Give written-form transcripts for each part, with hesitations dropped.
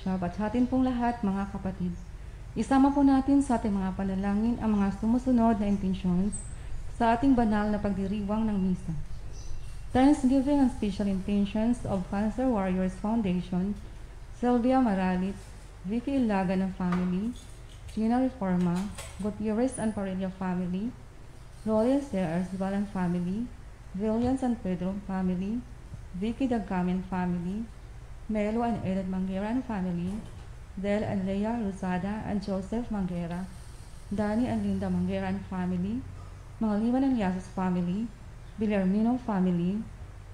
Bishop at sa atin pong lahat mga kapatid. Isama po natin sa ating mga panalangin ang mga sumusunod na intentions sa ating banal na pagdiriwang ng misa. Thanksgiving and special intentions of Cancer Warriors Foundation, Sylvia Maralit, Vicky Ilaga ng family, Gina Reforma, Gutierrez and Parilla family, Royal Sears Balan family, Williams and Pedro family, Vicky Dagcamen family, Melo and Edith Manguera family, Del and Leia Rosada and Joseph Manguera, Danny and Linda Manguera and family, mga Liman and Yasus family, Villarmino family,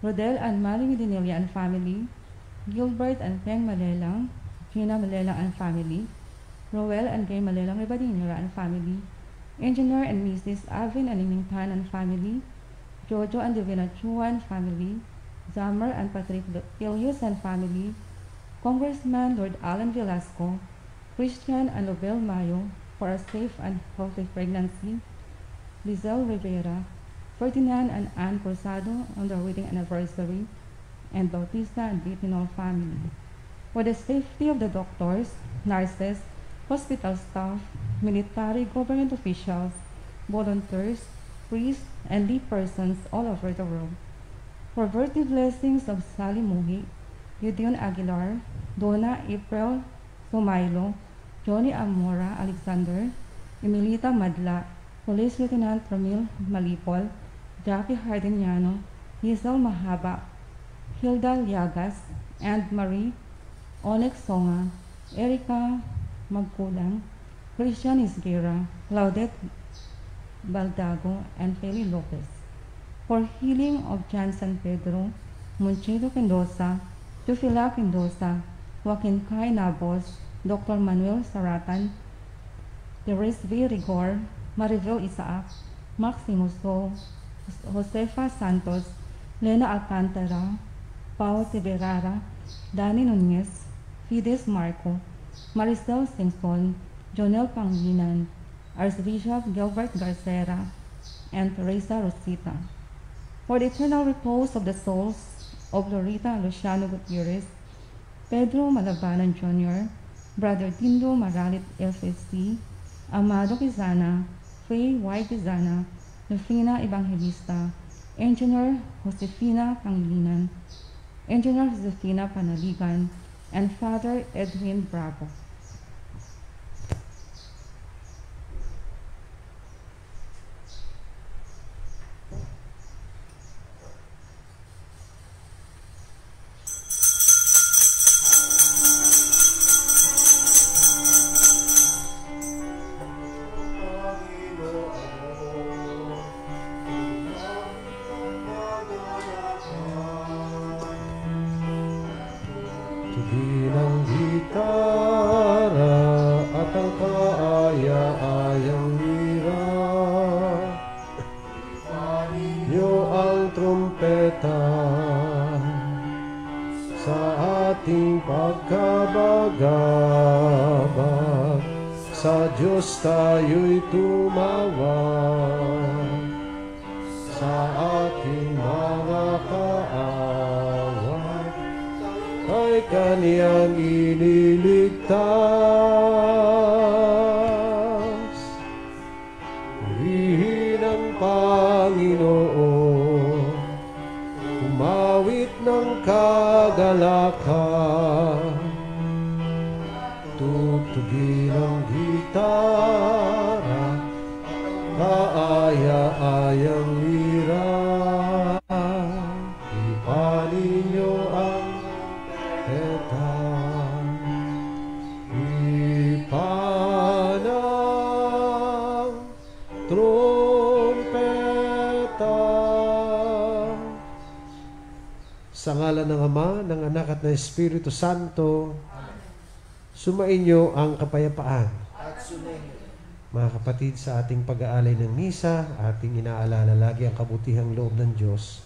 Rodel and Mali Medinilla and family, Gilbert and Peng Malelang, Gina Malelang and family, Roel and Gay Malelang Ribadinera and family, Engineer and Mrs. Avin and Imingtan and family, Jojo and Divina Chuan family, Zammer and Patrick Ilius and family, Congressman Lord Alan Velasco, Christian and Lobel Mayo for a safe and healthy pregnancy, Lizelle Rivera, Ferdinand and Ann Corsado on their wedding anniversary, and Bautista and Bitinol family. For the safety of the doctors, nurses, hospital staff, military government officials, volunteers, priests, and lay persons all over the world. For birthday blessings of Sally Muhi, Gideon Aguilar, Donna April Sumailo, Johnny Amora Alexander, Emilita Madla, Police Lieutenant Ramil Malipol, Jackie Hardiniano, Hazel Mahaba, Hilda Liagas, and Marie Onyx Songa, Erica Magkulang, Christian Isguera, Claudette Baldago, and Feli Lopez. For healing of Jan San Pedro, Monchito Mendoza, Tufila Mendoza, Joaquin Kai Nabos, Dr. Manuel Saratan, Teres V. Rigor, Maribel Isaac, Maximo So, Josefa Santos, Lena Alcantara, Pao Tiberara, Dani Nunez, Fides Marco, Maricel Singson, Jonel Panginan, Archbishop Gilbert Garcera, and Teresa Rosita. For the eternal repose of the souls of Lorita Luciano Gutierrez, Pedro Malabanan Jr., Brother Dindo Maralit FSC, Amado Quizana, Faye Y. Quizana, Lufina Evangelista, Engineer Josefina Pangilinan, Engineer Josefina Panaligan, and Father Edwin Bravo. Bilang gitara at ang kaaya-ayang lira, niyo ang trumpeta sa ating pagkabagabag. Sa Diyos tayo'y tumawag, sa ating mga kaaway ay Kaniyang iniligtas. Purihin ang Panginoon, umawit ng kagalakan, tugtugin ang gitara, kaaya-ayang lira, ipanin niyo ang ipanang trumpeta. Sa ngalan ng Ama, ng Anak at ng Espiritu Santo, sumainyo ang kapayapaan. Mga kapatid, sa ating pag-aalay ng misa, ating inaalala lagi ang kabutihang loob ng Diyos.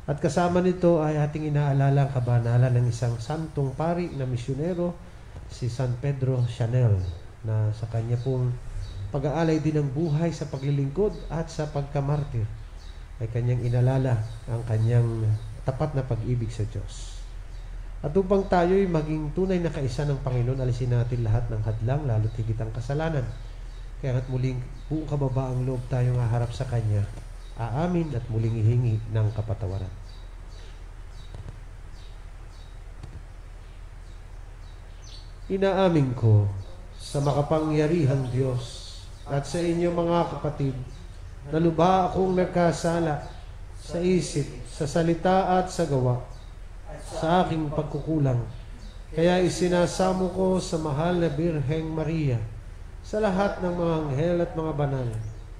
At kasama nito ay ating inaalala ang kabanalan ng isang santong pari na misyonero, si San Pedro Chanel, na sa kanya pong pag-aalay din ng buhay sa paglilingkod at sa pagkamartir ay kanyang inalala ang kanyang tapat na pag-ibig sa Diyos. At upang tayo'y maging tunay na kaisa ng Panginoon, alisin natin lahat ng hadlang, lalo't higit ang kasalanan. Kaya at muling buong kababaang loob tayong haharap sa Kanya, aamin at muling ihingi ng kapatawaran. Inaamin ko sa makapangyarihang Diyos at sa inyo mga kapatid, na lubha akong nagkasala sa isip, sa salita at sa gawa, sa aking pagkukulang. Kaya isinasamo ko sa mahal na Birheng Maria, sa lahat ng mga anghel at mga banal,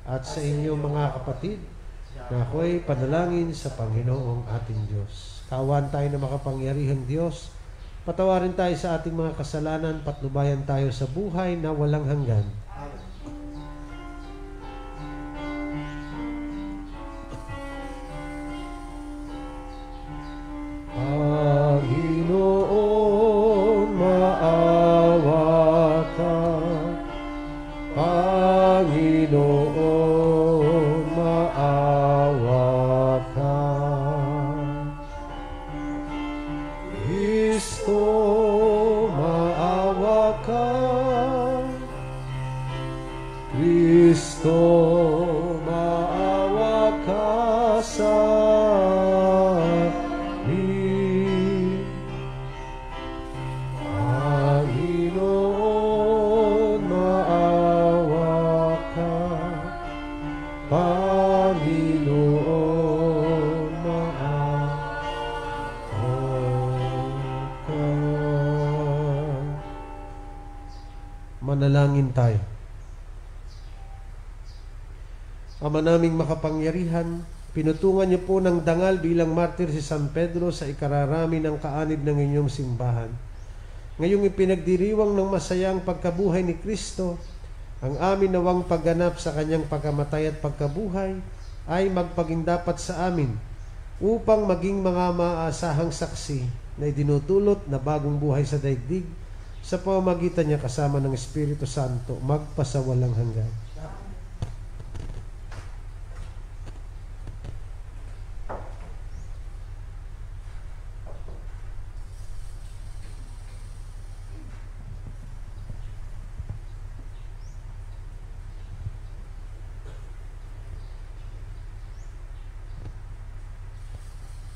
at sa inyo mga kapatid, na ako'y panalangin sa Panginoong ating Diyos. Kawan tayo na makapangyarihang Diyos, patawarin tayo sa ating mga kasalanan, patnubayan tayo sa buhay na walang hanggan. Panginoon, maawa ka. Panginoon, maawa ka. Kristo, maawa ka. Kristo, maawa ka sa amin. Panginoon, maawa ka. Panginoon, maawa ka. Manalangin tayo. Ama naming makapangyarihan, pinutungan niyo po ng dangal bilang martir si San Pedro sa ikararami ng kaanib ng inyong simbahan. Ngayong ipinagdiriwang ng masayang pagkabuhay ni Kristo, ang amin nawang pagganap sa kanyang pagkamatay at pagkabuhay ay magpaging dapat sa amin upang maging mga maaasahang saksi na idinutulot na bagong buhay sa daigdig sa pamamagitan niya kasama ng Espiritu Santo magpasawalang hanggan.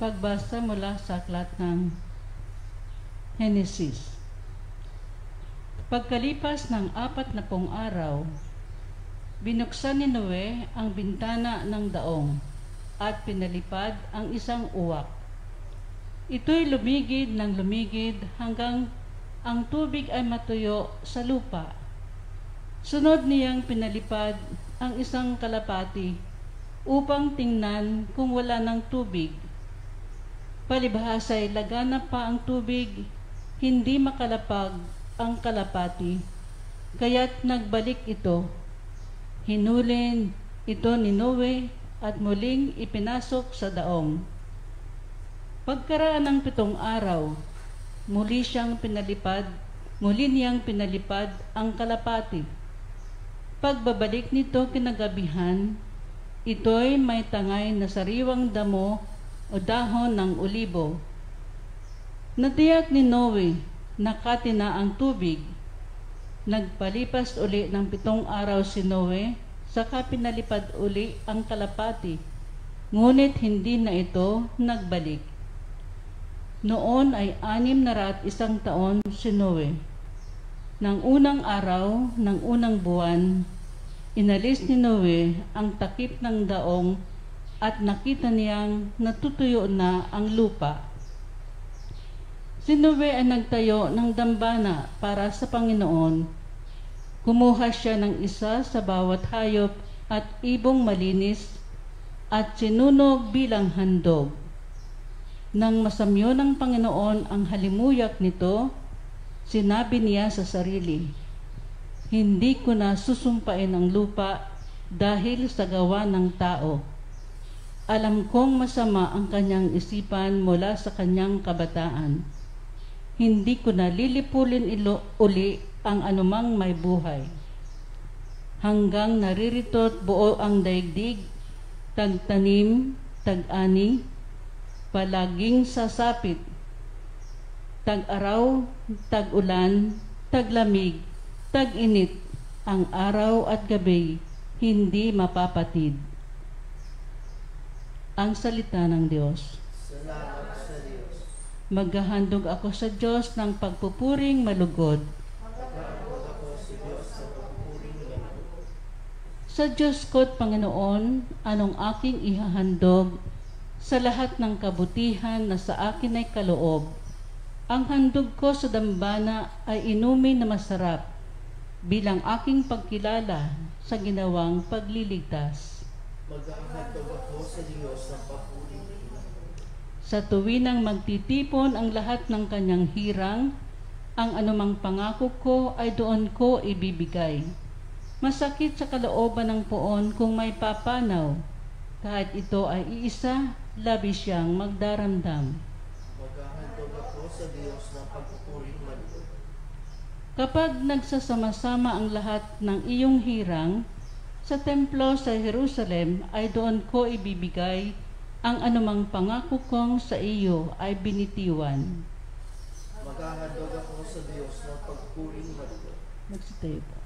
Pagbasa mula sa aklat ng Henesis. Pagkalipas ng 40 araw, binuksan ni Noe ang bintana ng daong at pinalipad ang isang uwak. Ito'y lumigid ng lumigid hanggang ang tubig ay matuyo sa lupa. Sunod niyang pinalipad ang isang kalapati upang tingnan kung wala ng tubig. Palibhasa'y laganap pa ang tubig, hindi makalapag ang kalapati, kaya't nagbalik ito. Hinulin ito ni Noe at muling ipinasok sa daong. Pagkaraan ng 7 araw, muli niyang pinalipad ang kalapati. Pagbabalik nito kinagabihan, ito'y may tangay na sariwang damo o dahon ng olibo. Natiyak ni Noe na kati na ang tubig. Nagpalipas uli ng 7 araw si Noe, saka pinalipad uli ang kalapati, ngunit hindi na ito nagbalik. Noon ay 601 taon si Noe. Nang unang araw ng unang buwan, inalis ni Noe ang takip ng daong at nakita niyang natutuyo na ang lupa. Si Noe ay nagtayo ng dambana para sa Panginoon. Kumuha siya ng isa sa bawat hayop at ibong malinis at sinunog bilang handog. Nang masamyo ng Panginoon ang halimuyak nito, sinabi niya sa sarili, "Hindi ko na susumpain ang lupa dahil sa gawa ng tao. Alam kong masama ang kanyang isipan mula sa kanyang kabataan. Hindi ko na lilipulin uli ang anumang may buhay. Hanggang naririto't buo ang daigdig, tagtanim, tag-ani, palaging sasapit. Tag-araw, tag-ulan, taglamig, tag-init, ang araw at gabi, hindi mapapatid. Ang salita ng Diyos. Salamat sa Diyos. Maghahandog ako sa Diyos ng pagpupuring malugod. Maghahandog ako sa Diyos sa pagpupuring malugod. Sa Diyos ko't Panginoon, anong aking ihahandog sa lahat ng kabutihan na sa akin ay kaloob. Ang handog ko sa dambana ay inumin na masarap bilang aking pagkilala sa ginawang pagliligtas. Maghahandog ako sa Diyos ng pagpupuring malugod. Sa tuwinang magtitipon ang lahat ng kanyang hirang, ang anumang pangako ko ay doon ko ibibigay. Masakit sa kalooban ng poon kung may papanaw, kahit ito ay iisa, labis siyang magdaramdam. Maghahandog ako sa Diyos ng pagpupuring malugod. Kapag nagsasama-sama ang lahat ng iyong hirang, sa templo sa Jerusalem ay doon ko ibibigay ang anumang pangako kong sa iyo ay binitiwan. Maghahandog ako sa Diyos ng pagpupuring malugod. Magsitayo po.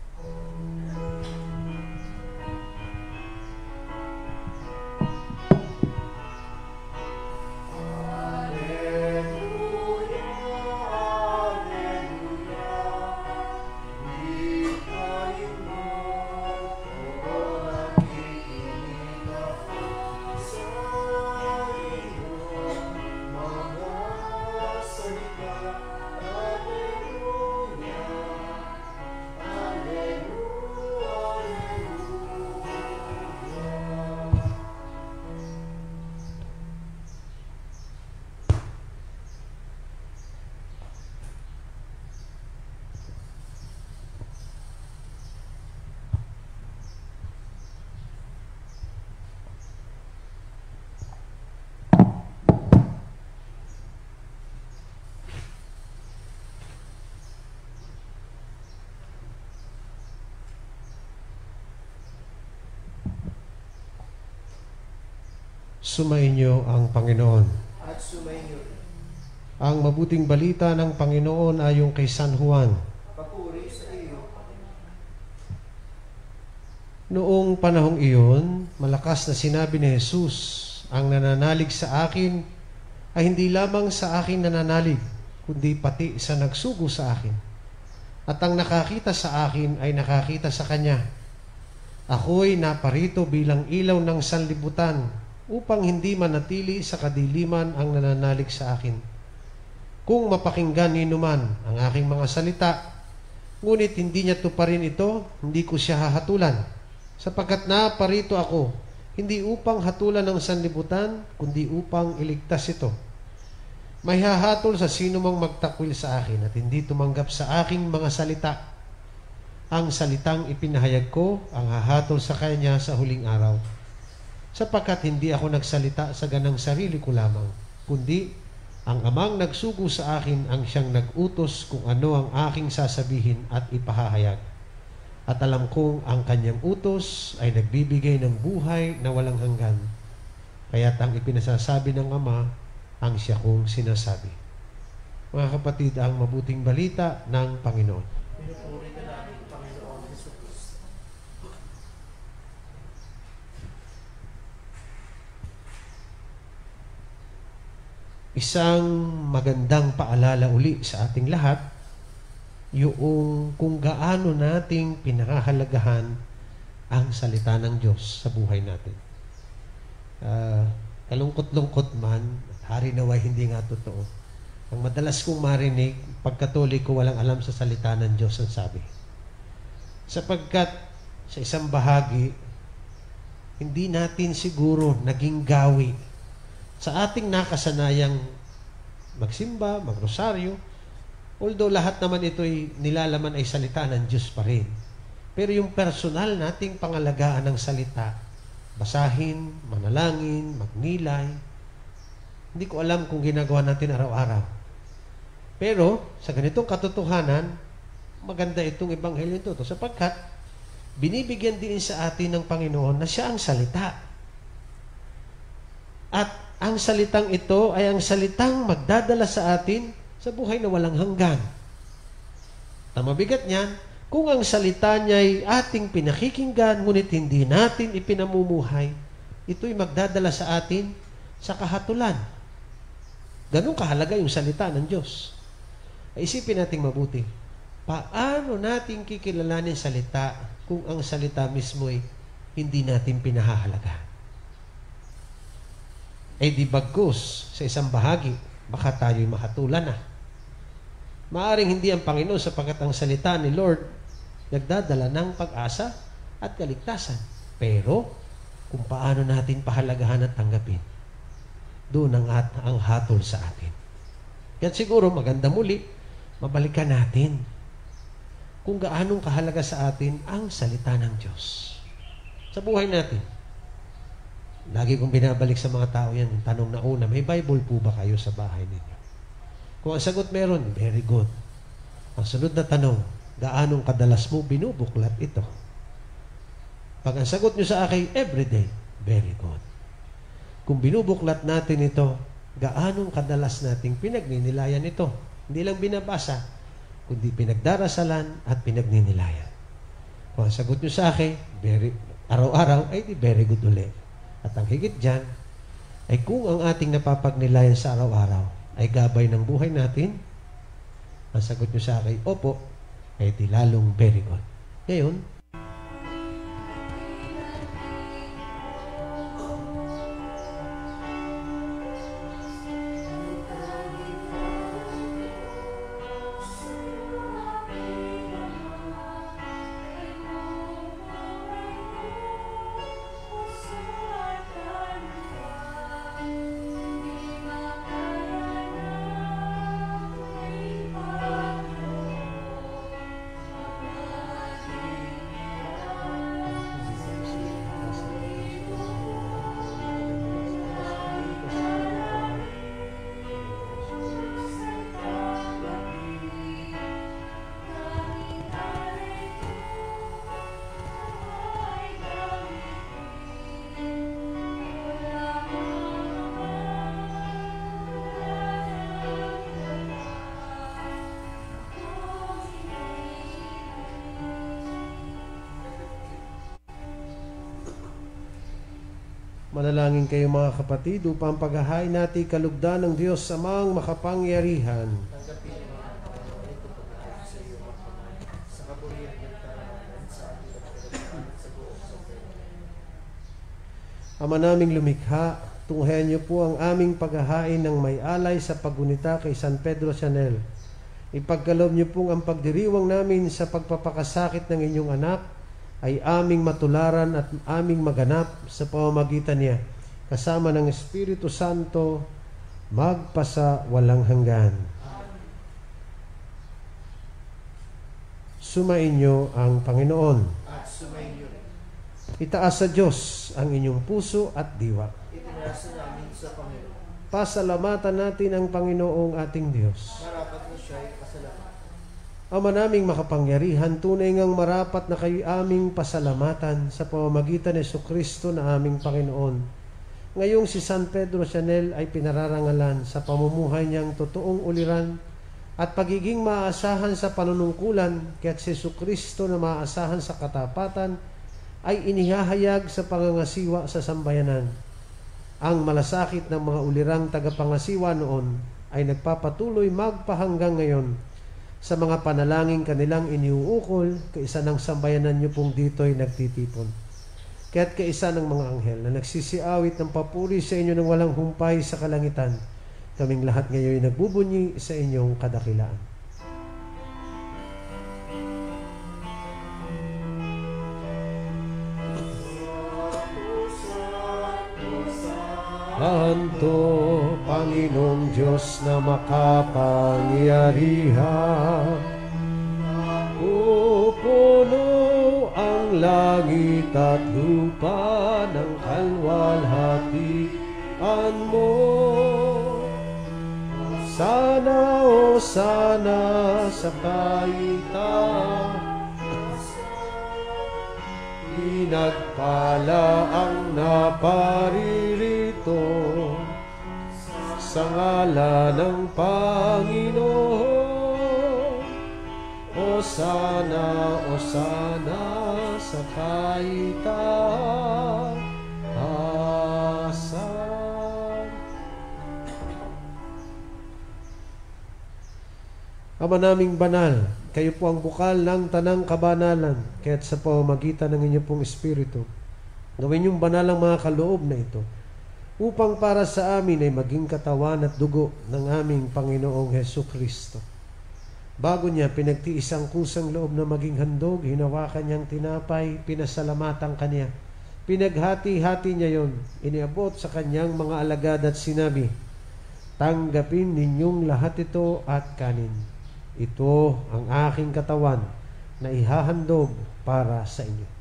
Sumainyo ang Panginoon. At sumainyo rin. Ang mabuting balita ng Panginoon ayon kay San Juan. Papuri sa iyo, Panginoon. Noong panahong iyon, malakas na sinabi ni Jesus, ang nananalig sa akin ay hindi lamang sa akin nananalig, kundi pati sa nagsugo sa akin. At ang nakakita sa akin ay nakakita sa Kanya. Ako'y naparito bilang ilaw ng sanlibutan upang hindi manatili sa kadiliman ang nananalig sa akin. Kung mapakinggan ni numan ang aking mga salita, ngunit hindi niya tuparin ito, hindi ko siya hahatulan. Sapagkat naparito ako, hindi upang hatulan ng sanlibutan, kundi upang iligtas ito. May hahatol sa sino mang magtakwil sa akin at hindi tumanggap sa aking mga salita. Ang salitang ipinahayag ko, ang hahatol sa kanya sa huling araw. Sapagkat hindi ako nagsalita sa ganang sarili ko lamang, kundi ang amang nagsugo sa akin ang siyang nag-utos kung ano ang aking sasabihin at ipahahayag. At alam kong ang kanyang utos ay nagbibigay ng buhay na walang hanggan. Kaya't ang ipinasasabi ng Ama, ang siya kong sinasabi. Mga kapatid, ang mabuting balita ng Panginoon. Pinupuri ka namin, Panginoon Jesucristo. Isang magandang paalala uli sa ating lahat, yung kung gaano nating pinahahalagahan ang salita ng Diyos sa buhay natin. Kalungkot-lungkot man, at hari naway hindi nga totoo. Ang madalas kong marinig, pagkatoliko walang alam sa salita ng Diyos ang sabi. Sapagkat sa isang bahagi, hindi natin siguro naging gawi sa ating nakasanayang magsimba, magrosaryo, although lahat naman ito'y nilalaman ay salita ng Diyos pa rin. Pero yung personal nating pangalagaan ng salita, basahin, manalangin, magnilay, hindi ko alam kung ginagawa natin araw-araw. Pero sa ganitong katotohanan, maganda itong ebanghelyo ito sapagkat binibigyan din sa atin ng Panginoon na siya ang salita. At ang salitang ito ay ang salitang magdadala sa atin Sa buhay na walang hanggan. Ang mabigat niyan, kung ang salita niya ay ating pinakikinggan, ngunit hindi natin ipinamumuhay, ito'y magdadala sa atin sa kahatulan. Ganun kahalaga yung salita ng Diyos. Isipin natin mabuti. Paano natin kikilalanin salita kung ang salita mismo ay hindi natin pinahahalaga? Di bagkus sa isang bahagi, baka tayo'y mahatulan na. Maaring hindi ang Panginoon sapagkat ang salita ni Lord nagdadala ng pag-asa at kaligtasan. Pero, kung paano natin pahalagahan at tanggapin, doon ang hatol sa atin. Yan siguro maganda muli, mabalikan natin kung gaanong kahalaga sa atin ang salita ng Diyos. Sa buhay natin, lagi kong binabalik sa mga tao yan, yung tanong na una, may Bible po ba kayo sa bahay ninyo? Kung ang sagot meron, very good. Ang sunod na tanong, gaanong kadalas mo binubuklat ito? Pag ang sagot nyo sa akin, everyday, very good. Kung binubuklat natin ito, gaanong kadalas nating pinagninilayan ito? Hindi lang binabasa, kundi pinagdarasalan at pinagninilayan. Kung ang sagot nyo sa akin, araw-araw, ay di very good ulit. At ang higit dyan, ay kung ang ating napapagnilayan sa araw-araw ay gabay ng buhay natin, ang sagot nyo sa akin, opo, ay di lalong very good. Ngayon, manalangin kayo mga kapatid upang paghahain natin kalugdan ng Diyos Amang makapangyarihan. Ama naming lumikha, tunghayan niyo po ang aming paghahain ng may alay sa paggunita kay San Pedro Chanel. Ipagkaloob niyo pong ang pagdiriwang namin sa pagpapakasakit ng inyong anak ay aming matularan at aming maganap sa pamamagitan niya, kasama ng Espiritu Santo, magpasa walang hanggan. Sumainyo ang Panginoon. At sumainyo. Itaas sa Diyos ang inyong puso at diwa. Itinasa namin sa Panginoon. Pasalamatan natin ang Panginoong ating Diyos. Marapat na siya'y pasalamat. Ama naming makapangyarihan, tunay ngang marapat na kayo aming pasalamatan sa pamamagitan ni Jesucristo na aming Panginoon. Ngayong si San Pedro Chanel ay pinararangalan sa pamumuhay niyang totoong uliran at pagiging maaasahan sa panunungkulan, kaya't si Jesucristo na maaasahan sa katapatan ay inihahayag sa pangangasiwa sa sambayanan. Ang malasakit ng mga ulirang tagapangasiwa noon ay nagpapatuloy magpahanggang ngayon sa mga panalangin kanilang iniuukol, kaisa ng sambayanan niyo pong dito'y nagtitipon. Kaya't kaisa ng mga anghel na nagsisiawit ng papuri sa inyo ng walang humpay sa kalangitan, kaming lahat ngayon nagbubunyi sa inyong kadakilaan. Santo, Panginoong Diyos na makapangyarihan, pupuno ang langit at lupa ng kalwalhatian mo. Sana o sana sa kaitang pinagpala ang naparirito sa ngala ng Panginoon. Osana, Osana sa kaitaasan. Ama naming banal, kayo po ang bukal ng tanang kabanalan, kaya't sa pamamagitan ng inyong pong Espiritu, gawin yung banal ang mga kaloob na ito, upang para sa amin ay maging katawan at dugo ng aming Panginoong Hesukristo. Bago niya pinagtiis ang kusang loob na maging handog, hinawakan niyang tinapay, pinasalamatan kanya. Pinaghati-hati niya yon, iniabot sa kanyang mga alagad at sinabi, tanggapin ninyong lahat ito at kanin. Ito ang aking katawan na ihahandog para sa inyo.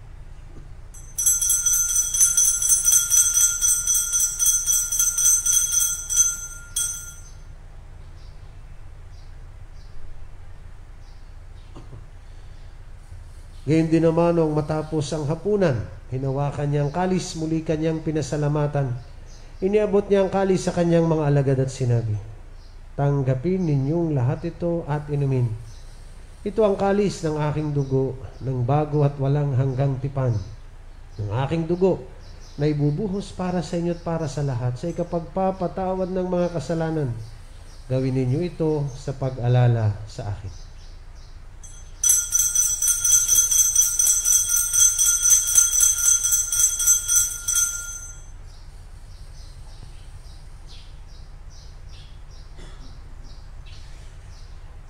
Ngayon din naman nung matapos ang hapunan, hinawakan niyang kalis, muli kanyang pinasalamatan. Iniabot niya ang kalis sa kanyang mga alagad at sinabi, tanggapin ninyong lahat ito at inumin. Ito ang kalis ng aking dugo, ng bago at walang hanggang tipan. Ng aking dugo na ibubuhos para sa inyo at para sa lahat sa ikapagpapatawad ng mga kasalanan. Gawin ninyo ito sa pag-alala sa akin.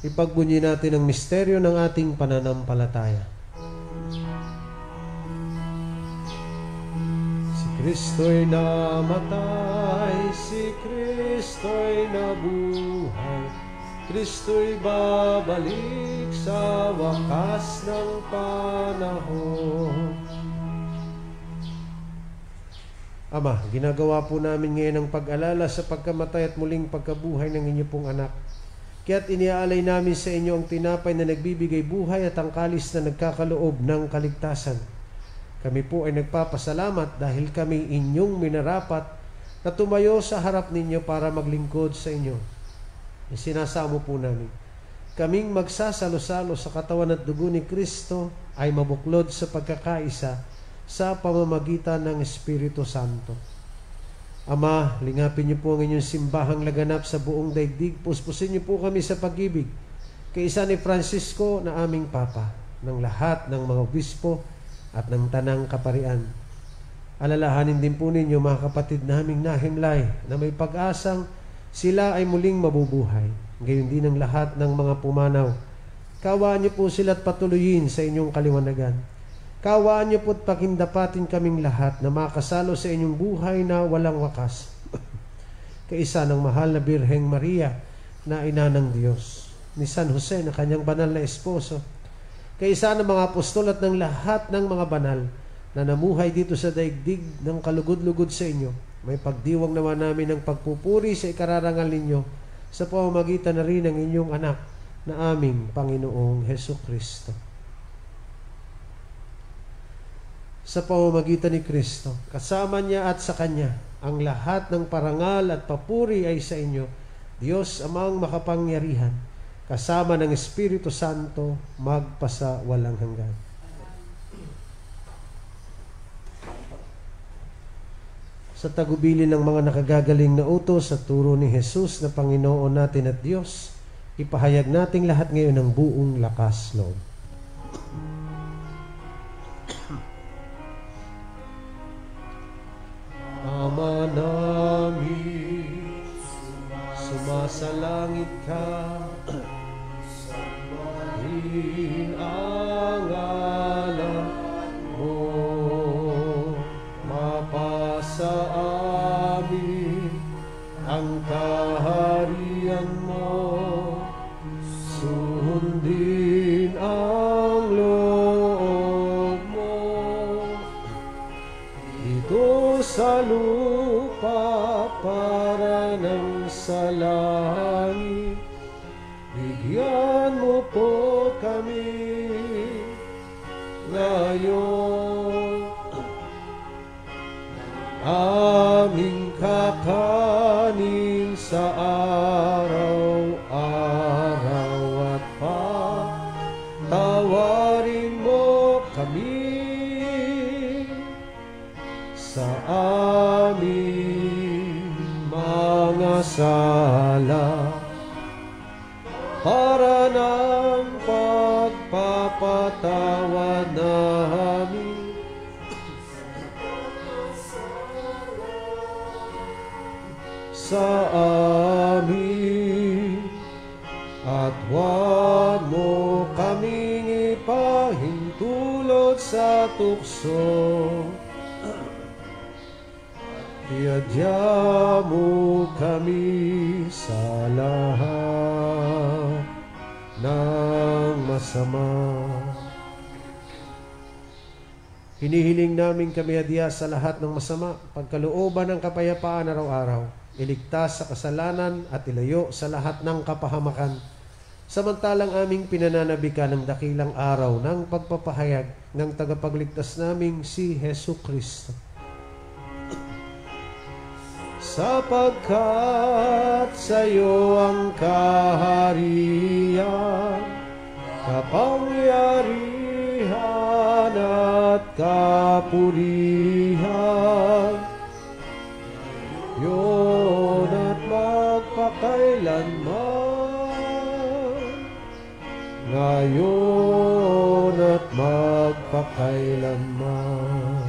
Ipagbunyi natin ang misteryo ng ating pananampalataya. Si Kristo'y namatay, si Kristo'y nabuhay, Kristo'y babalik sa wakas ng panahon. Ama, ginagawa po namin ngayon ang pag-alala sa pagkamatay at muling pagkabuhay ng inyong pong anak. Kaya't iniaalay namin sa inyo ang tinapay na nagbibigay buhay at ang kalis na nagkakaloob ng kaligtasan. Kami po ay nagpapasalamat dahil kami inyong minarapat na tumayo sa harap ninyo para maglingkod sa inyo. Sinasamo po namin, kaming magsasalo-salo sa katawan at dugo ni Kristo ay mabuklod sa pagkakaisa sa pamamagitan ng Espiritu Santo. Ama, lingapin niyo po ang inyong simbahang laganap sa buong daigdig. Puspusin niyo po kami sa pag-ibig. Kaisa ni Francisco na aming Papa, ng lahat ng mga obispo at ng tanang kaparian. Alalahanin din po ninyo mga kapatid naming nahimlay na may pag-asang sila ay muling mabubuhay. Gayon din ang lahat ng mga pumanaw. Kawaan niyo po sila at patuloyin sa inyong kaliwanagan. Kawaan niyo po't pakindapatin kaming lahat na makasalo sa inyong buhay na walang wakas. Kaisa ng mahal na Birheng Maria na ina ng Diyos, ni San Jose na kanyang banal na esposo, kaisa ng mga apostol at ng lahat ng mga banal na namuhay dito sa daigdig ng kalugod-lugod sa inyo. May pagdiwang naman namin ng pagpupuri sa ikararangal ninyo sa pamamagitan na rin ng inyong anak na aming Panginoong Hesukristo. Sa pamamagitan ni Kristo, kasama niya at sa Kanya, ang lahat ng parangal at papuri ay sa inyo, Diyos Amang makapangyarihan, kasama ng Espiritu Santo, magpasa walang hanggan. Sa tagubilin ng mga nakagagaling na utos at turo ni Jesus na Panginoon natin at Diyos, ipahayag nating lahat ngayon ng buong lakas loob. Ama namin, sumasalangit ka, sambahin ang ngalan mo, mapasa amin ang kaharian mo, sundin ang loob mo, ito sa lupa para ng sa langit. Bigyan mo po kami ngayon aming kakanin sa araw-araw at kami sa aming mga sala para ng pagpapatawad namin sa amin, at huwag mo kaming ipahintulot sa tukso. Iadya mo kami sa lahat ng masama. Hinihiling namin kami adya sa lahat ng masama, pagkalooban ng kapayapaan araw-araw, iligtas sa kasalanan at ilayo sa lahat ng kapahamakan, samantalang aming pinananabikan ng dakilang araw ng pagpapahayag ng tagapagligtas naming si Hesu Kristo. Sapagkat sa iyo ang kaharian, kapangyarihan at kapurihan, ngayon at magpakailanman, ngayon at magpakailanman.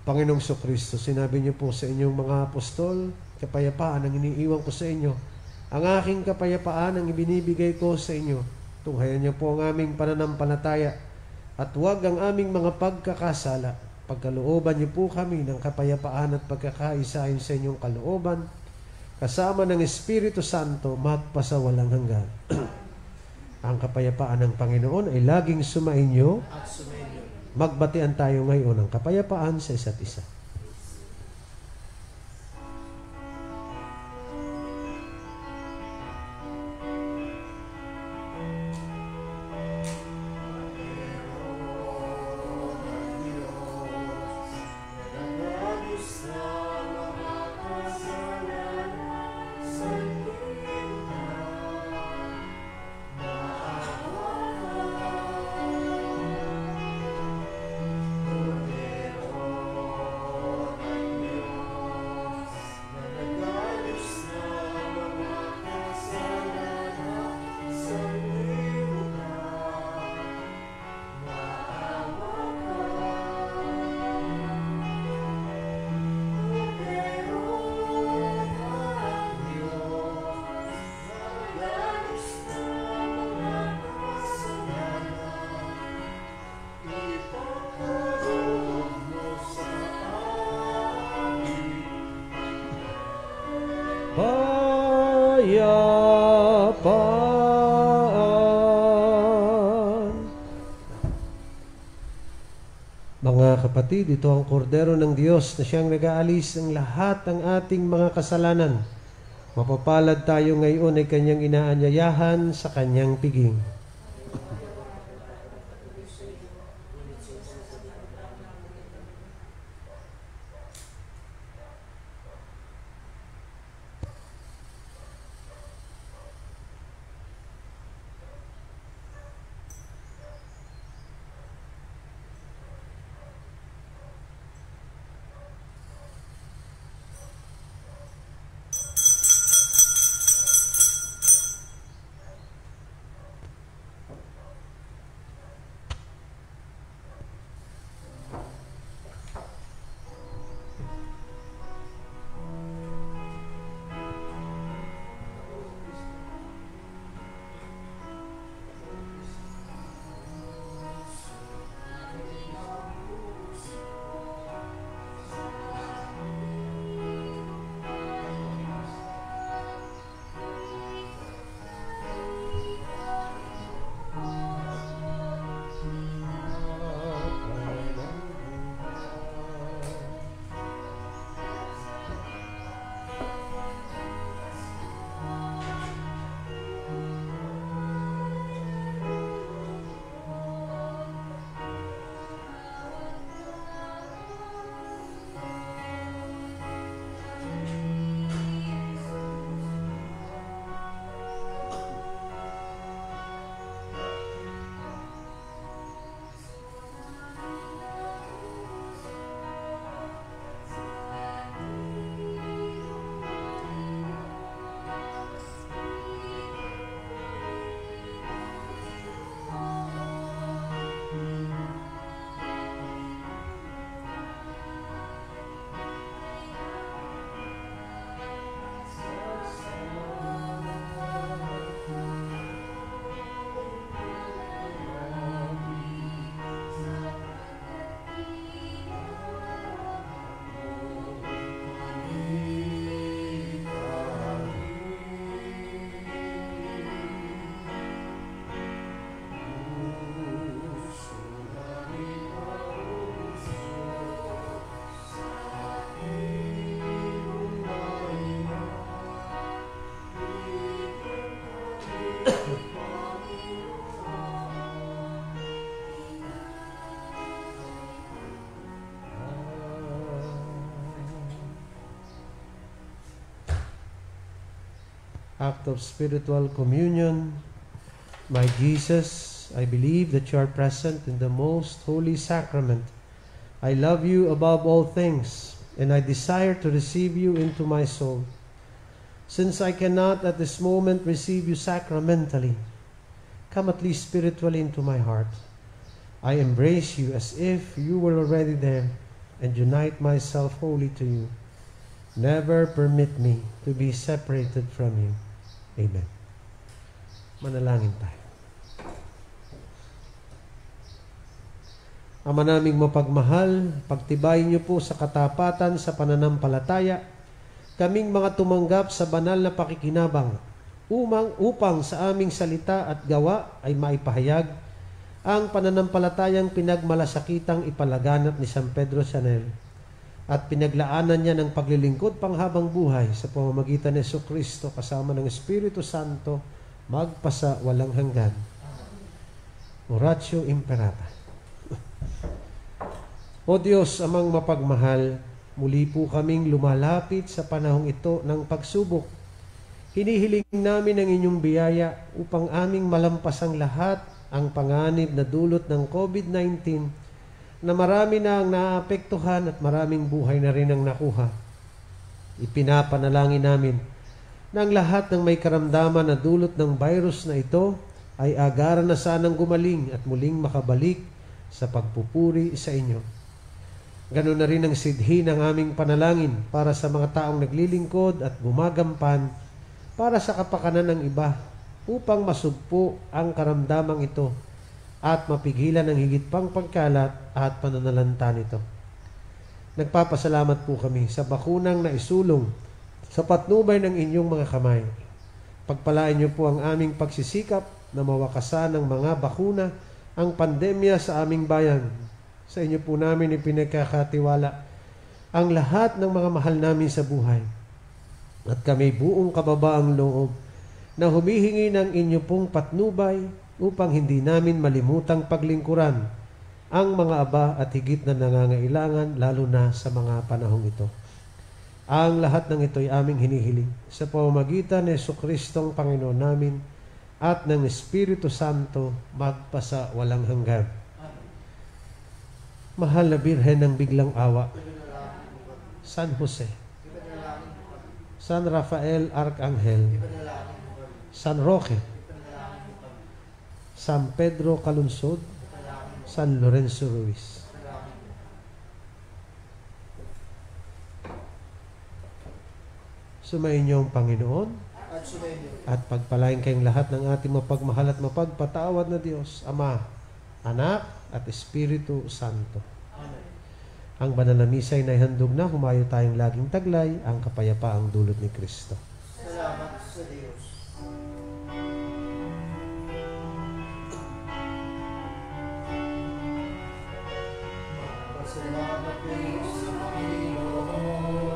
Panginoong Kristo, sinabi niyo po sa inyong mga apostol, kapayapaan ang iniiwan ko sa inyo. Ang aking kapayapaan ang ibinibigay ko sa inyo. Tunghayan niyo po ang aming pananampalataya at huwag ang aming mga pagkakasala. Pagkalooban niyo po kami ng kapayapaan at pagkakaisahin sa inyong kalooban, kasama ng Espiritu Santo magpasawalang hanggan. Ang kapayapaan ng Panginoon ay laging sumainyo At sumainyo. Magbatian tayo ngayon ng kapayapaan sa isa't isa. Kapayapaan. Mga kapatid, ito ang kordero ng Diyos na siyang nag-aalis ng lahat ng ating mga kasalanan. Mapapalad tayo ngayon ay kanyang inaanyayahan sa kanyang piging. act of spiritual communion. My Jesus, I believe that you are present in the most holy sacrament. I love you above all things, and I desire to receive you into my soul. Since I cannot at this moment receive you sacramentally, come at least spiritually into my heart. I embrace you as if you were already there and unite myself wholly to you. Never permit me to be separated from you. Amen. Manalangin tayo. Ama naming mapagmahal, pagtibayin niyo po sa katapatan sa pananampalataya, kaming mga tumanggap sa banal na pakikinabang, upang sa aming salita at gawa ay maipahayag ang pananampalatayang pinagmalasakitang ipalaganap ni San Pedro Chanel at pinaglaanan niya ng paglilingkod panghabang buhay sa pamamagitan ni Jesucristo kasama ng Espiritu Santo magpasa walang hanggan. Oratio Imperata. O Diyos, amang mapagmahal, muli po kaming lumalapit sa panahong ito ng pagsubok. Hinihiling namin ang inyong biyaya upang aming malampasang lahat ang panganib na dulot ng COVID-19 na marami na ang naapektuhan at maraming buhay na rin ang nakuha. Ipinapanalangin namin na ang lahat ng may karamdaman na dulot ng virus na ito ay agaran na sanang gumaling at muling makabalik sa pagpupuri sa inyo. Ganon na rin ang sidhi ng aming panalangin para sa mga taong naglilingkod at gumagampan para sa kapakanan ng iba upang masugpo ang karamdamang ito at mapigilan ang higit pang pagkalat at pananalanta nito. Nagpapasalamat po kami sa bakunang na isulong sa patnubay ng inyong mga kamay. Pagpalain niyo po ang aming pagsisikap na mawakasan ng mga bakuna ang pandemya sa aming bayan. Sa inyo po namin ipinagkakatiwala ang lahat ng mga mahal namin sa buhay. At kami buong kababaang loob na humihingi ng inyo pong patnubay upang hindi namin malimutang paglingkuran ang mga aba at higit na nangangailangan lalo na sa mga panahong ito. Ang lahat ng ito ay aming hinihiling sa pamamagitan ni Jesucristong Panginoon namin at ng Espiritu Santo magpasa walang hanggan. Mahal na Birhen ng Biglang Awa, San Jose, San Rafael Arcangel, San Roque, San Pedro Calunsod, San Lorenzo Ruiz. Sumayin niyo ang Panginoon at pagpalain kayong lahat ng ating mapagmahal at mapagpatawad na Diyos, Ama, Anak, at Espiritu Santo. Amen. Ang banal na misa ay naihandog na, humayo tayong laging taglay, ang kapayapaang dulot ni Kristo. Salamat sa Diyos. Salamat kayo sa Panginoon.